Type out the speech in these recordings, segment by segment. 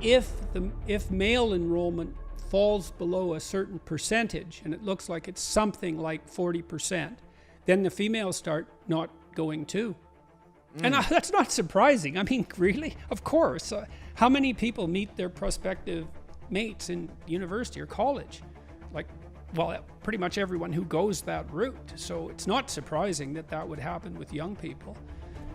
if male enrollment falls below a certain percentage, and it looks like it's something like 40%, then the females start not going too. And that's not surprising. I mean, really? Of course. How many people meet their prospective mates in university or college? Like, well, pretty much everyone who goes that route. So it's not surprising that that would happen with young people.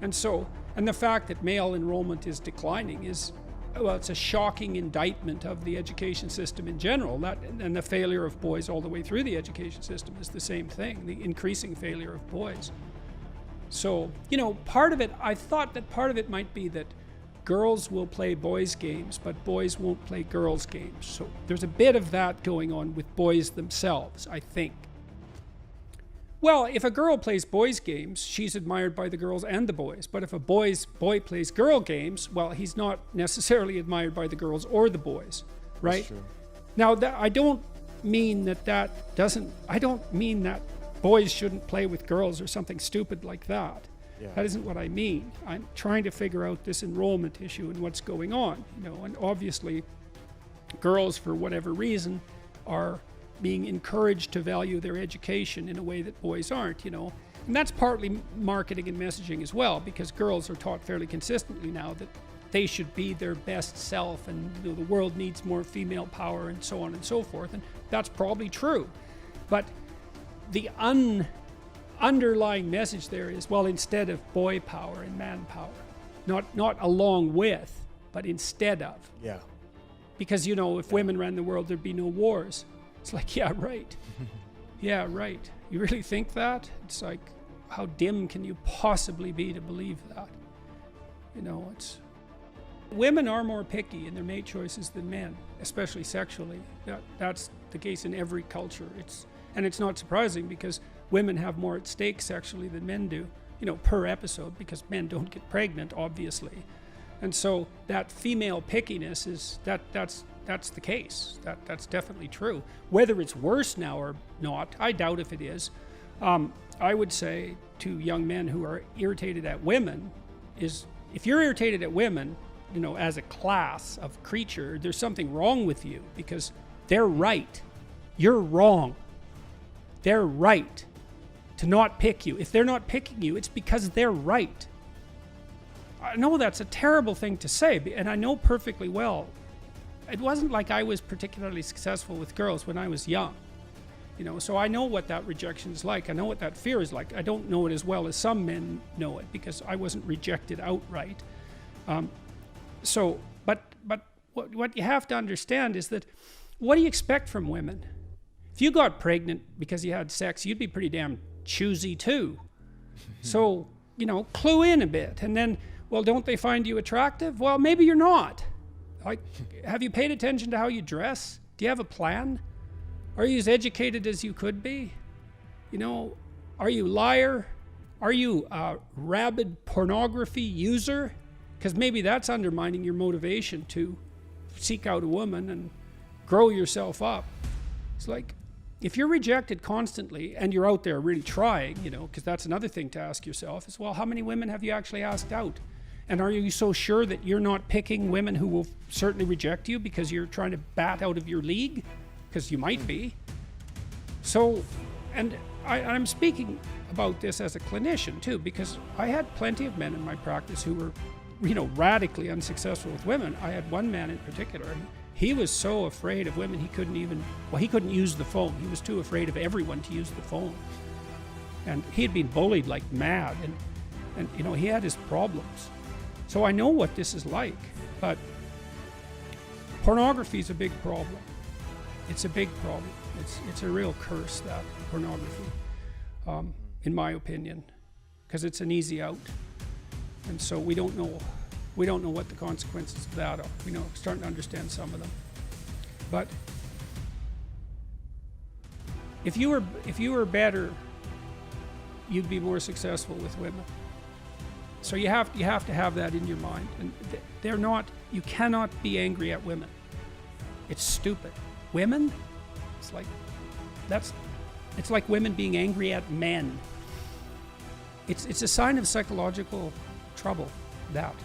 And the fact that male enrollment is declining is, well, it's a shocking indictment of the education system in general. And the failure of boys all the way through the education system is the same thing, the increasing failure of boys. So, you know, I thought that part of it might be that girls will play boys' games, but boys won't play girls' games. So there's a bit of that going on with boys themselves, I think. Well, if a girl plays boys' games, she's admired by the girls and the boys. But if a boy plays girl games, well, he's not necessarily admired by the girls or the boys, right? That's true. Now, I don't mean that boys shouldn't play with girls or something stupid like that. Yeah. That isn't what I mean. I'm trying to figure out this enrollment issue and what's going on, you know, and obviously girls, for whatever reason, are being encouraged to value their education in a way that boys aren't, you know. And that's partly marketing and messaging as well, because girls are taught fairly consistently now that they should be their best self, and you know, the world needs more female power and so on and so forth, and that's probably true. But the underlying message there is, well, instead of boy power and man power, not along with, but instead of. Yeah. Because, you know, if women ran the world, there'd be no wars. It's like, yeah, right. Yeah, right. You really think that? It's like, how dim can you possibly be to believe that? You know, women are more picky in their mate choices than men, especially sexually. That's the case in every culture. And it's not surprising, because women have more at stake sexually than men do, you know, per episode, because men don't get pregnant, obviously. And so that female pickiness is, that's the case. That's definitely true. Whether it's worse now or not, I doubt if it is. I would say to young men who are irritated at women is, if you're irritated at women, you know, as a class of creature, there's something wrong with you, because they're right. You're wrong. They're right to not pick you. If they're not picking you, it's because they're right. I know that's a terrible thing to say, and I know perfectly well. It wasn't like I was particularly successful with girls when I was young. You know, so I know what that rejection is like. I know what that fear is like. I don't know it as well as some men know it, because I wasn't rejected outright. But what you have to understand is that, what do you expect from women? If you got pregnant because you had sex, you'd be pretty damn choosy too. So, you know, clue in a bit. And then, well, don't they find you attractive? Well, maybe you're not. Like, have you paid attention to how you dress? Do you have a plan? Are you as educated as you could be? You know, are you a liar? Are you a rabid pornography user? Because maybe that's undermining your motivation to seek out a woman and grow yourself up. It's like, if you're rejected constantly and you're out there really trying, you know, because that's another thing to ask yourself is, well, how many women have you actually asked out? And are you so sure that you're not picking women who will certainly reject you because you're trying to bat out of your league? Because you might be. So, and I'm speaking about this as a clinician too, because I had plenty of men in my practice who were, you know, radically unsuccessful with women. I had one man in particular. He was so afraid of women, he couldn't use the phone. He was too afraid of everyone to use the phone. And he had been bullied like mad, and you know, he had his problems. So I know what this is like, but pornography is a big problem. It's a big problem. It's a real curse, that pornography, in my opinion, because it's an easy out. And so we don't know what the consequences of that are. You know, starting to understand some of them. But if you were better, you'd be more successful with women. So you have to have that in your mind. And you cannot be angry at women. It's stupid. Women, it's like women being angry at men. It's a sign of psychological trouble, that.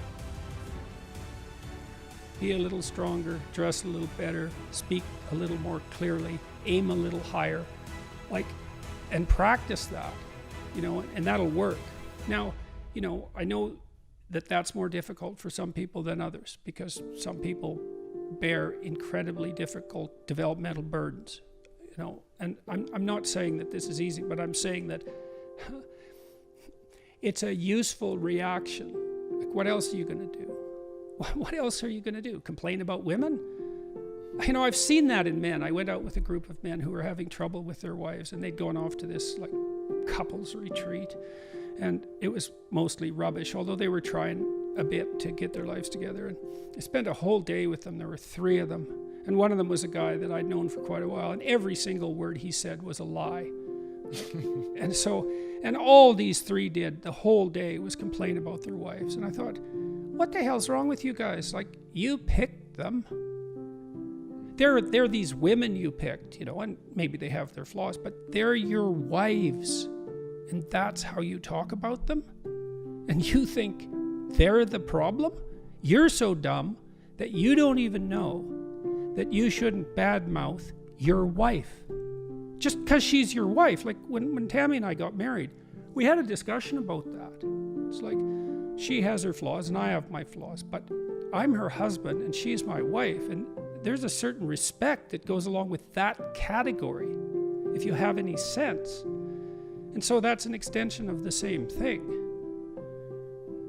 be a little stronger, dress a little better, speak a little more clearly, aim a little higher, like, and practice that, you know, and that'll work. Now, you know, I know that that's more difficult for some people than others, because some people bear incredibly difficult developmental burdens, you know, and I'm not saying that this is easy, but I'm saying that it's a useful reaction. Like, what else are you going to do? What else are you going to do? Complain about women? You know, I've seen that in men. I went out with a group of men who were having trouble with their wives, and they'd gone off to this like couples retreat, and it was mostly rubbish, although they were trying a bit to get their lives together. And I spent a whole day with them. There were 3 of them, and one of them was a guy that I'd known for quite a while, and every single word he said was a lie. And all these 3 did the whole day was complain about their wives. And I thought, what the hell's wrong with you guys? Like, you picked them. They're these women you picked, you know, and maybe they have their flaws, but they're your wives. And that's how you talk about them? And you think they're the problem? You're so dumb that you don't even know that you shouldn't badmouth your wife. Just because she's your wife. Like when Tammy and I got married, we had a discussion about that. It's like, she has her flaws and I have my flaws, but I'm her husband and she's my wife. And there's a certain respect that goes along with that category, if you have any sense. And so that's an extension of the same thing.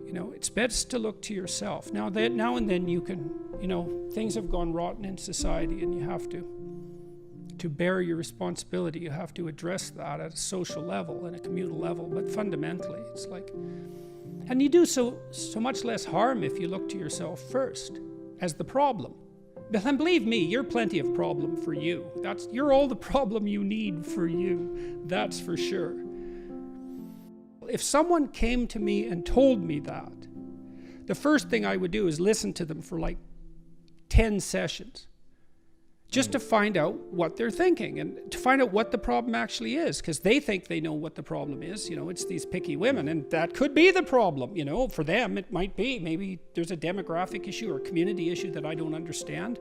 You know, it's best to look to yourself. Now and then you can, you know, things have gone rotten in society, and you have to bear your responsibility. You have to address that at a social level and a communal level. But fundamentally, it's like, and you do so much less harm if you look to yourself first as the problem. And believe me, you're plenty of problem for you. You're all the problem you need for you. That's for sure. If someone came to me and told me that, the first thing I would do is listen to them for like 10 sessions. Just to find out what they're thinking and to find out what the problem actually is, because they think they know what the problem is. You know, it's these picky women, and that could be the problem. You know, for them it might be. Maybe there's a demographic issue or a community issue that I don't understand.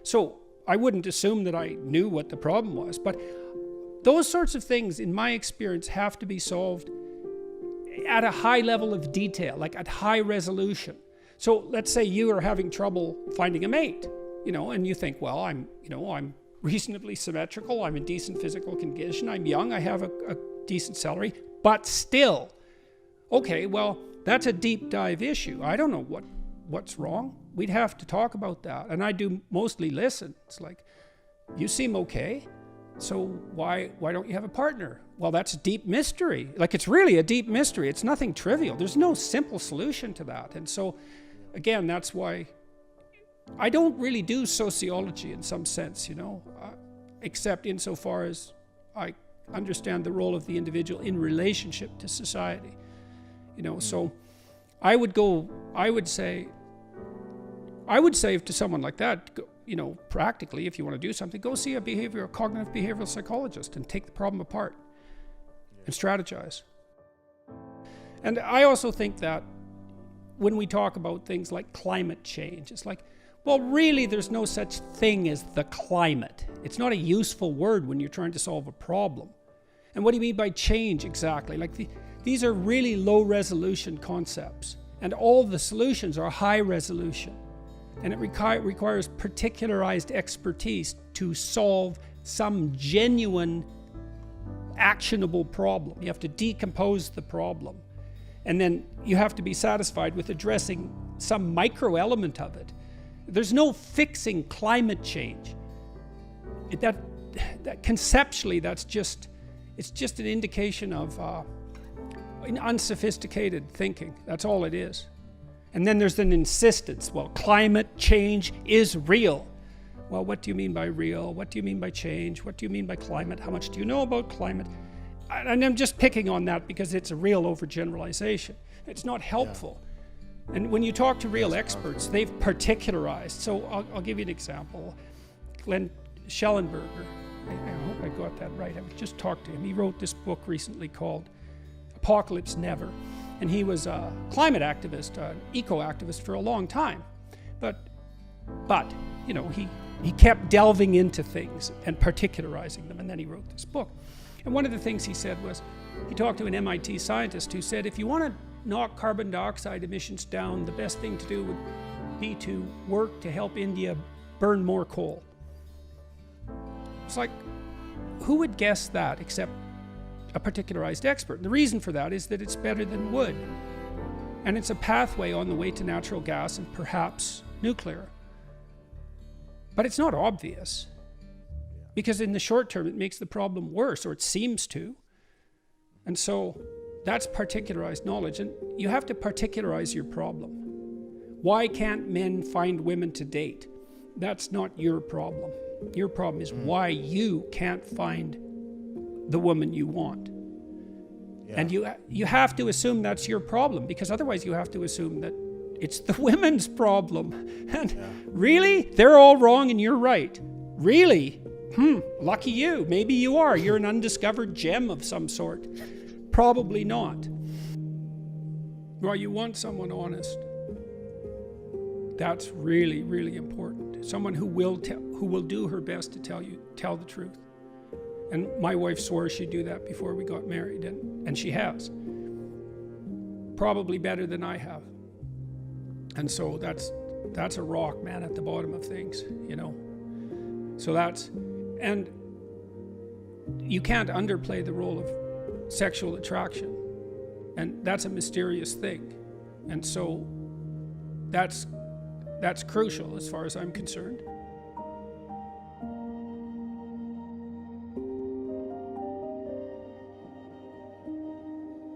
So I wouldn't assume that I knew what the problem was. But those sorts of things, in my experience, have to be solved at a high level of detail, like at high resolution. So let's say you are having trouble finding a mate. You know, and you think, well, I'm reasonably symmetrical, I'm in decent physical condition, I'm young, I have a decent salary, but still, okay, well, that's a deep dive issue. I don't know what's wrong. We'd have to talk about that. And I do mostly listen. It's like, you seem okay, so why don't you have a partner? Well, that's a deep mystery. Like, it's really a deep mystery. It's nothing trivial. There's no simple solution to that. And so, again, that's why I don't really do sociology in some sense, you know, except insofar as I understand the role of the individual in relationship to society, you know. So I would say to someone like that, you know, practically, if you want to do something, go see a cognitive behavioral psychologist and take the problem apart and strategize. And I also think that when we talk about things like climate change, it's like, well, really, there's no such thing as the climate. It's not a useful word when you're trying to solve a problem. And what do you mean by change exactly? Like, these are really low resolution concepts, and all the solutions are high resolution. And it requires particularized expertise to solve some genuine, actionable problem. You have to decompose the problem. And then you have to be satisfied with addressing some micro element of it. There's no fixing climate change. That conceptually, it's just an indication of unsophisticated thinking. That's all it is. And then there's an insistence. Well, climate change is real. Well, what do you mean by real? What do you mean by change? What do you mean by climate? How much do you know about climate? And I'm just picking on that because it's a real overgeneralization. It's not helpful. Yeah. And when you talk to real experts, they've particularized. So I'll give you an example. Glenn Schellenberger, I hope I got that right. I just talked to him. He wrote this book recently called Apocalypse Never. And he was a climate activist, an eco-activist for a long time. But But, you know, he kept delving into things and particularizing them, and then he wrote this book. And one of the things he said was, he talked to an MIT scientist who said, if you want to knock carbon dioxide emissions down, the best thing to do would be to work to help India burn more coal. It's like, who would guess that except a particularized expert? And the reason for that is that it's better than wood. And it's a pathway on the way to natural gas and perhaps nuclear. But it's not obvious, because in the short term it makes the problem worse, or it seems to. And so that's particularized knowledge, and you have to particularize your problem. Why can't men find women to date? That's not your problem. Your problem is why you can't find the woman you want. Yeah. And you have to assume that's your problem, because otherwise you have to assume that it's the women's problem. And really? They're all wrong and you're right. Really? Lucky you. Maybe you are. You're an undiscovered gem of some sort. Probably not. Well, you want someone honest. That's really, really important. Someone who will do her best to tell the truth. And my wife swore she'd do that before we got married, and she has. Probably better than I have. And so that's a rock, man, at the bottom of things, you know. So and you can't underplay the role of sexual attraction. And that's a mysterious thing. And so that's crucial as far as I'm concerned.